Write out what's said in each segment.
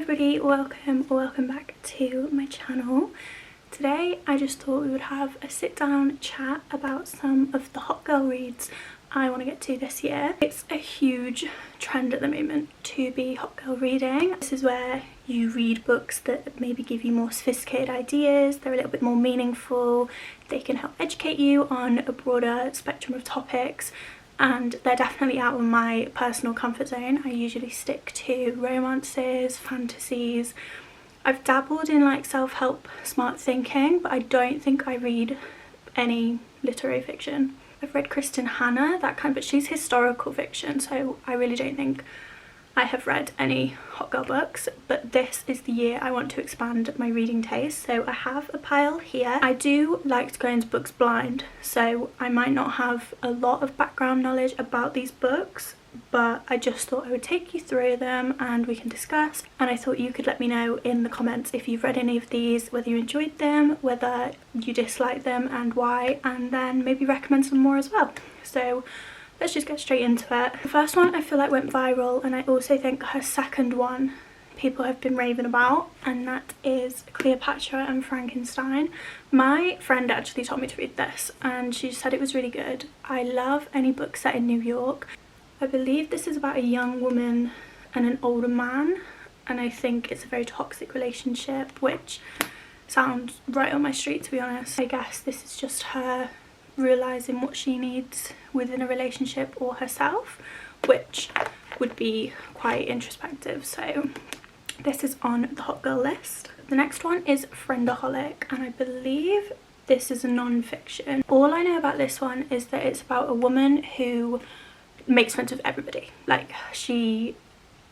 everybody, welcome back to my channel. Today I just thought we would have a sit down chat about some of the hot girl reads I want to get to this year. It's a huge trend at the moment to be hot girl reading. This is where you read books that maybe give you more sophisticated ideas, they're a little bit more meaningful, they can help educate you on a broader spectrum of topics, and they're definitely out of my personal comfort zone. I usually stick to romances, fantasies. I've dabbled in like self-help, smart thinking, but I don't think I read any literary fiction. I've read Kristen Hanna, that kind, but she's historical fiction, so I really don't think I have read any hot girl books. But this is the year I want to expand my reading taste, so I have a pile here. I do like to go into books blind, so I might not have a lot of background knowledge about these books, but I just thought I would take you through them and we can discuss. And I thought you could let me know in the comments if you've read any of these, whether you enjoyed them, whether you disliked them and why, and then maybe recommend some more as well. So let's just get straight into it. The first one I feel like went viral, and I also think her second one people have been raving about, and that is Cleopatra and Frankenstein. My friend actually told me to read this and she said it was really good. I love any book set in New York. I believe this is about a young woman and an older man, and I think it's a very toxic relationship, which sounds right on my street, to be honest. I guess this is just her realising what she needs within a relationship or herself, which would be quite introspective, so this is on the hot girl list. The next one is Friendaholic, and I believe this is a non-fiction. All I know about this one is that it's about a woman who makes friends with everybody. Like, she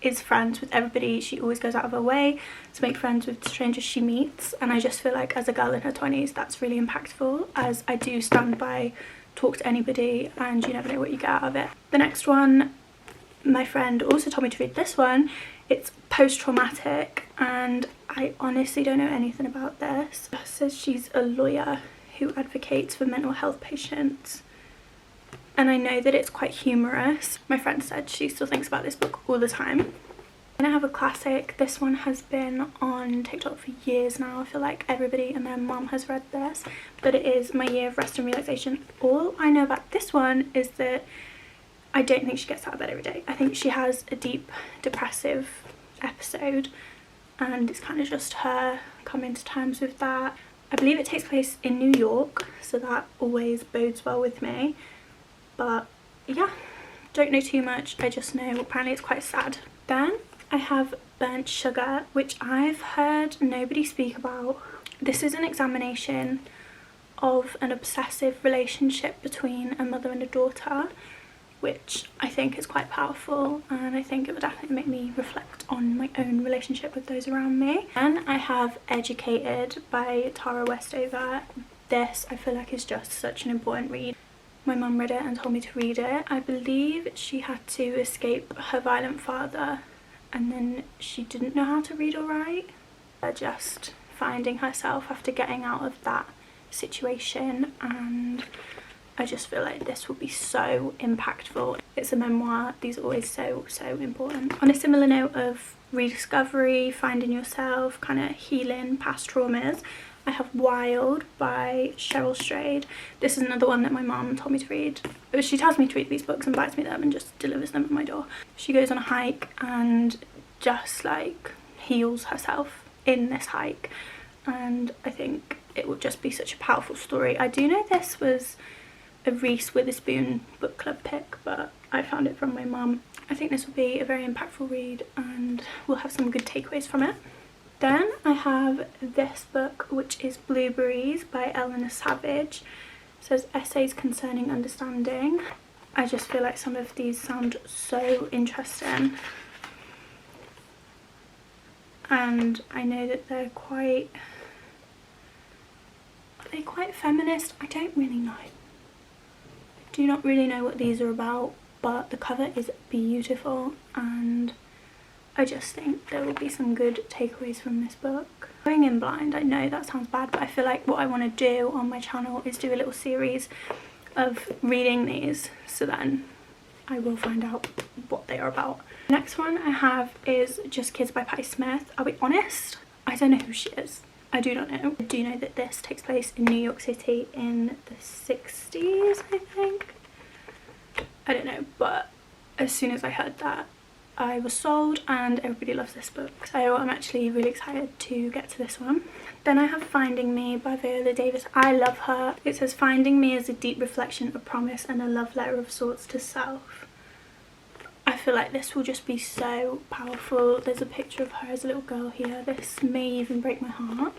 is friends with everybody, she always goes out of her way to make friends with strangers she meets, and I just feel like as a girl in her 20s that's really impactful, as I do stand by talk to anybody and you never know what you get out of it. The next one, my friend also told me to read this one. It's Post-Traumatic, and I honestly don't know anything about this. It says she's a lawyer who advocates for mental health patients, and I know that it's quite humorous. My friend said she still thinks about this book all the time. And I have a classic. This one has been on TikTok for years now. I feel like everybody and their mum has read this, but it is My Year of Rest and Relaxation. All I know about this one is that I don't think she gets out of bed every day. I think she has a deep depressive episode, and it's kind of just her coming to terms with that. I believe it takes place in New York, so that always bodes well with me. But yeah, don't know too much. I just know apparently it's quite sad. Then I have Burnt Sugar, which I've heard nobody speak about. This is an examination of an obsessive relationship between a mother and a daughter, which I think is quite powerful, and I think it would definitely make me reflect on my own relationship with those around me. Then I have Educated by Tara Westover. This I feel like is just such an important read. My mum read it and told me to read it. I believe she had to escape her violent father, and then she didn't know how to read or write. Just finding herself after getting out of that situation, and I just feel like this will be so impactful. It's a memoir. These are always so important. On a similar note of rediscovery, finding yourself, kind of healing past traumas, I have Wild by Cheryl Strayed. This is another one that my mum told me to read. She tells me to read these books and buys me them and just delivers them at my door. She goes on a hike and just like heals herself in this hike, and I think it would just be such a powerful story. I do know this was a Reese Witherspoon book club pick, but I found it from my mum. I think this will be a very impactful read and we'll have some good takeaways from it. Then I have this book, which is Blueberries by Eleanor Savage. It says Essays Concerning Understanding. I just feel like some of these sound so interesting, and I know that they're quite feminist. I don't really know. I do not really know what these are about, but the cover is beautiful, and I just think there will be some good takeaways from this book. Going in blind, I know that sounds bad, but I feel like what I want to do on my channel is do a little series of reading these, so then I will find out what they are about. The next one I have is Just Kids by Patti Smith. I'll be honest, I don't know who she is. I do not know. I do know that this takes place in New York City in the 60s, I think. I don't know, but as soon as I heard that, I was sold, and everybody loves this book. So I'm actually really excited to get to this one. Then I have Finding Me by Viola Davis. I love her. It says, finding me is a deep reflection of promise and a love letter of sorts to self. I feel like this will just be so powerful. There's a picture of her as a little girl here. This may even break my heart.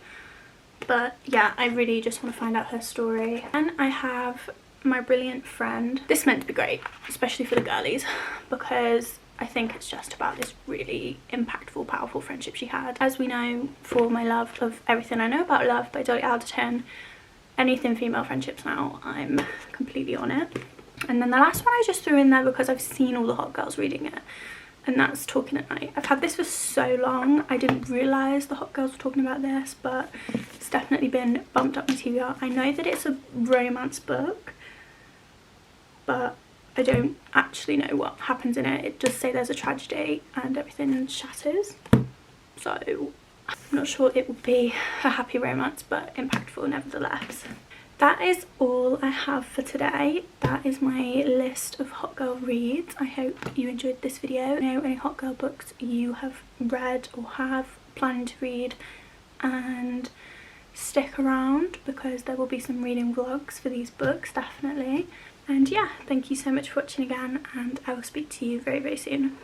But yeah, I really just want to find out her story. And I have My Brilliant Friend. This meant to be great, especially for the girlies, because I think it's just about this really impactful, powerful friendship she had. As we know, For My Love of Everything I Know About Love by Dolly Alderton, anything female friendships now, I'm completely on it. And then the last one I just threw in there because I've seen all the hot girls reading it, and that's Talking at Night. I've had this for so long, I didn't realise the hot girls were talking about this, but it's definitely been bumped up my TBR. I know that it's a romance book, but I don't actually know what happens in it. It does say there's a tragedy and everything shatters. So I'm not sure it will be a happy romance, but impactful nevertheless. That is all I have for today. That is my list of hot girl reads. I hope you enjoyed this video. Know any hot girl books you have read or have planning to read, and stick around because there will be some reading vlogs for these books, definitely. And yeah, thank you so much for watching again, and I will speak to you very, very soon.